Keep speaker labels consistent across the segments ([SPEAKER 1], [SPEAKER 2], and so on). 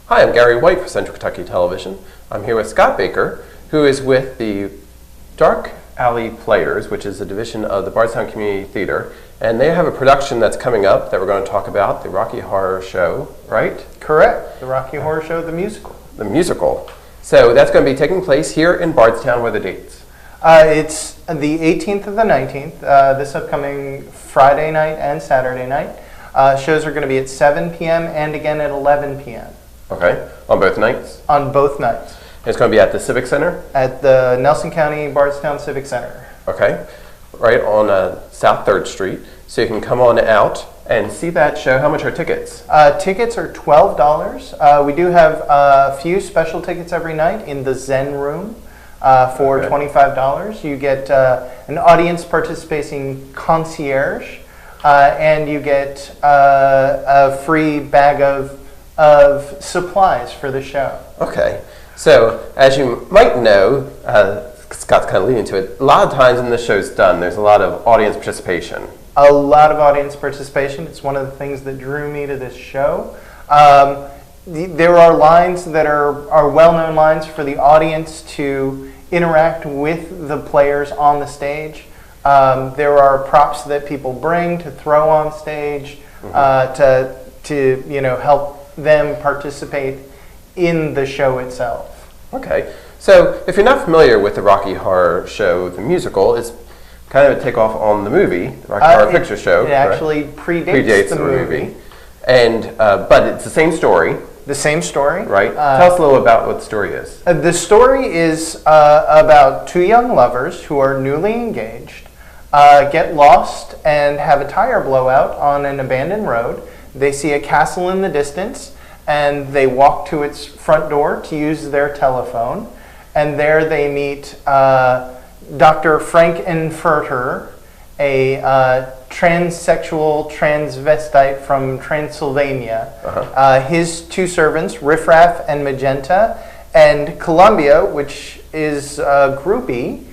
[SPEAKER 1] Hi, I'm Gary White for Central Kentucky Television. I'm here with Scott Baker, who is with the Dark Alley Players, which is a division of the Bardstown Community Theater, and they have a production that's coming up that we're going to talk about, the Rocky Horror Show, right?
[SPEAKER 2] Correct. The Rocky Horror Show, the musical.
[SPEAKER 1] The musical. So that's going to be taking place here in Bardstown. What are the dates?
[SPEAKER 2] It's the 18th and the 19th, this upcoming Friday night and Saturday night. Shows are going to be at 7 p.m. and again at 11 p.m.
[SPEAKER 1] Okay, on both nights?
[SPEAKER 2] On both nights.
[SPEAKER 1] And it's going to be at the Civic Center?
[SPEAKER 2] At the Nelson County Bardstown Civic Center.
[SPEAKER 1] Okay, right on South 3rd Street. So you can come on out and see that show. How much are tickets?
[SPEAKER 2] Tickets are $12. We do have a few special tickets every night in the Zen Room for $25. You get an audience participating concierge, and you get a free bag of supplies for the show.
[SPEAKER 1] Okay, so as you might know, Scott's kind of leading to it, a lot of times when the show's done, there's a lot of audience participation.
[SPEAKER 2] A lot of audience participation. It's one of the things that drew me to this show. There are lines that are well-known lines for the audience to interact with the players on the stage. There are props that people bring to throw on stage to help them participate in the show itself.
[SPEAKER 1] Okay, so if you're not familiar with the Rocky Horror Show, the musical, it's kind of a takeoff on the movie, the Rocky Horror Picture Show.
[SPEAKER 2] It actually predates the movie.
[SPEAKER 1] And, but it's the same story.
[SPEAKER 2] The same story.
[SPEAKER 1] Right. Tell us a little about what the story is.
[SPEAKER 2] The story is about two young lovers who are newly engaged, get lost and have a tire blowout on an abandoned road. They see a castle in the distance, and they walk to its front door to use their telephone. And there they meet Dr. Frankenfurter, a transsexual transvestite from Transylvania. His two servants, Riffraff and Magenta, and Columbia, which is a groupie,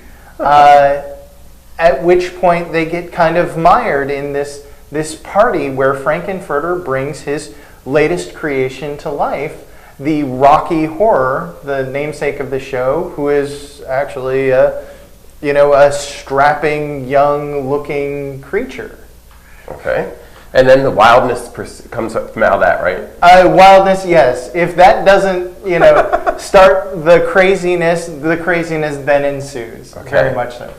[SPEAKER 2] at which point they get kind of mired in this party where Frankenfurter brings his latest creation to life, the Rocky Horror, the namesake of the show, who is actually a strapping, young-looking creature. Okay. And then the wildness comes from out of that, right? Wildness, yes. If that doesn't, start the craziness then ensues. Okay. Very much so.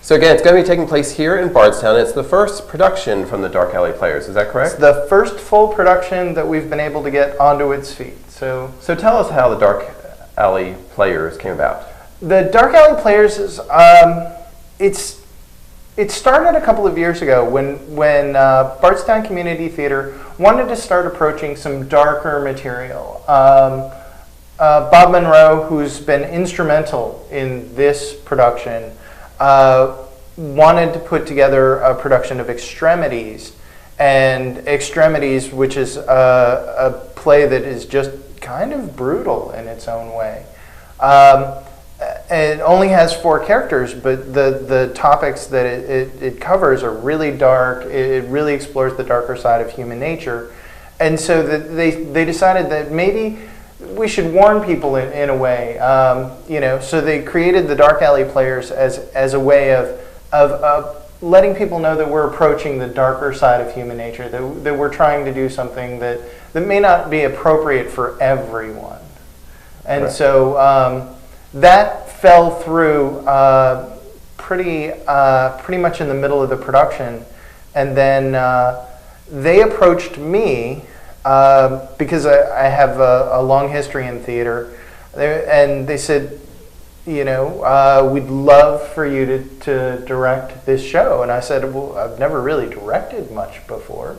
[SPEAKER 1] So again, it's going to be taking place here in Bardstown. It's the first production from the Dark Alley Players. Is that correct?
[SPEAKER 2] It's the first full production that we've been able to get onto its feet. So
[SPEAKER 1] tell us how the Dark Alley Players came about.
[SPEAKER 2] The Dark Alley Players is it started a couple of years ago when Bardstown Community Theater wanted to start approaching some darker material. Bob Monroe, who's been instrumental in this production, wanted to put together a production of Extremities, and Extremities, which is a play that is just kind of brutal in its own way. It only has 4 characters, but the topics that it covers are really dark. It really explores the darker side of human nature. And so they decided that maybe we should warn people in a way. So they created the Dark Alley Players as a way of letting people know that we're approaching the darker side of human nature, that we're trying to do something that may not be appropriate for everyone. And so that fell through pretty much in the middle of the production, and then they approached me because I have a long history in theater, and they said, we'd love for you to direct this show. And I said, well, I've never really directed much before.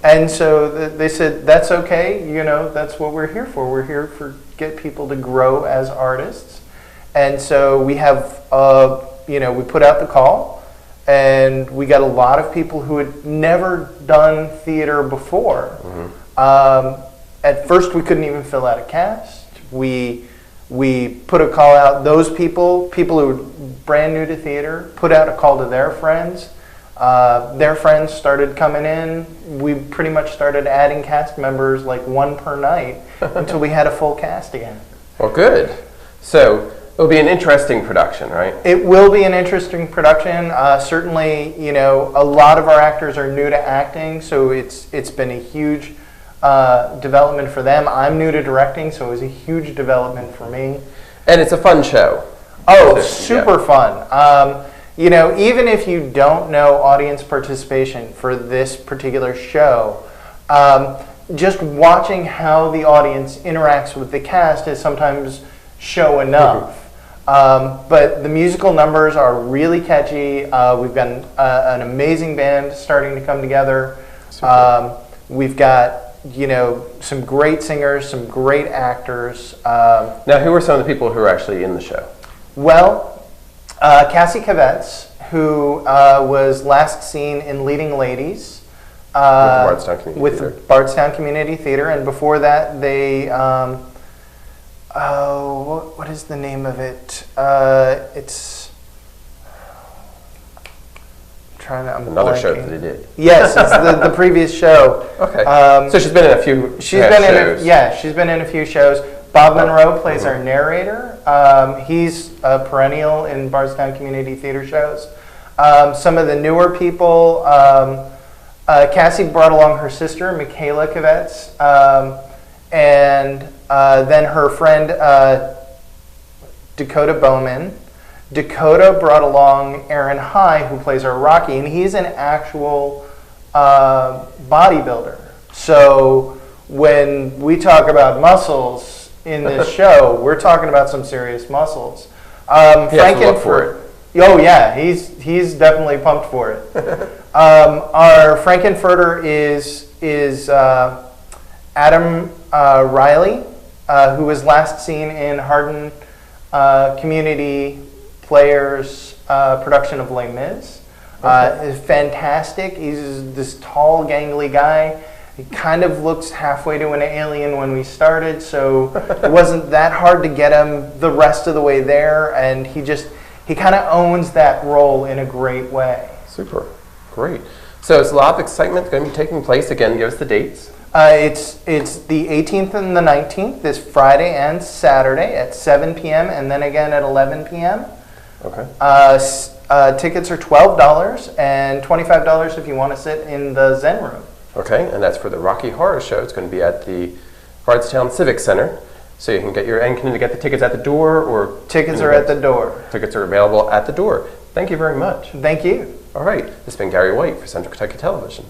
[SPEAKER 2] And so they said, that's okay, that's what we're here for. We're here for get people to grow as artists. And so we have, we put out the call, and we got a lot of people who had never done theater before. At first, we couldn't even fill out a cast. We put a call out. Those people who were brand new to theater, put out a call to their friends. Their friends started coming in. We pretty much started adding cast members like one per night until we had a full cast again.
[SPEAKER 1] Well, good. So it'll be an interesting production, right?
[SPEAKER 2] It will be an interesting production. Certainly, you know, a lot of our actors are new to acting, so it's been a huge development for them. I'm new to directing, so it was a huge development for me.
[SPEAKER 1] And it's a fun show.
[SPEAKER 2] Oh, super fun. You know, even if you don't know audience participation for this particular show, just watching how the audience interacts with the cast is sometimes show enough. But the musical numbers are really catchy. We've got an amazing band starting to come together. We've got, you know, some great singers, some great actors.
[SPEAKER 1] Now, who are some of the people who are actually in the show?
[SPEAKER 2] Well, Cassie Kvetz, who was last seen in Leading Ladies with Bardstown Community Theater, and before that they, what is the name of it? It's
[SPEAKER 1] another show that they did.
[SPEAKER 2] Yes, it's the previous show.
[SPEAKER 1] Okay. So she's been in a few shows.
[SPEAKER 2] She's been in a few shows. Bob Monroe plays our narrator. He's a perennial in Bardstown Community Theater shows. Some of the newer people, Cassie brought along her sister, Michaela Kvetz, and then her friend, Dakota Bowman. Dakota brought along Aaron High, who plays our Rocky, and he's an actual bodybuilder. So when we talk about muscles in this show, we're talking about some serious muscles.
[SPEAKER 1] For it.
[SPEAKER 2] Oh yeah, he's definitely pumped for it. Our Frankenfurter is Adam Riley, who was last seen in Hardin Community Players' production of Les Mis. Fantastic. He's this tall, gangly guy. He kind of looks halfway to an alien when we started, so it wasn't that hard to get him the rest of the way there, and he kind of owns that role in a great way.
[SPEAKER 1] Super. Great. So it's a lot of excitement going to be taking place. Again, give us the dates.
[SPEAKER 2] It's the 18th and the 19th, this Friday and Saturday at 7 p.m. and then again at 11 p.m.
[SPEAKER 1] Okay.
[SPEAKER 2] Tickets are $12 and $25 if you want to sit in the Zen room.
[SPEAKER 1] Okay, and that's for the Rocky Horror Show. It's going to be at the Bardstown Civic Center. So you can get the tickets at the door, or
[SPEAKER 2] tickets are at the door.
[SPEAKER 1] Tickets are available at the door. Thank you very much.
[SPEAKER 2] Thank you.
[SPEAKER 1] All right, this has been Gary White for Central Kentucky Television.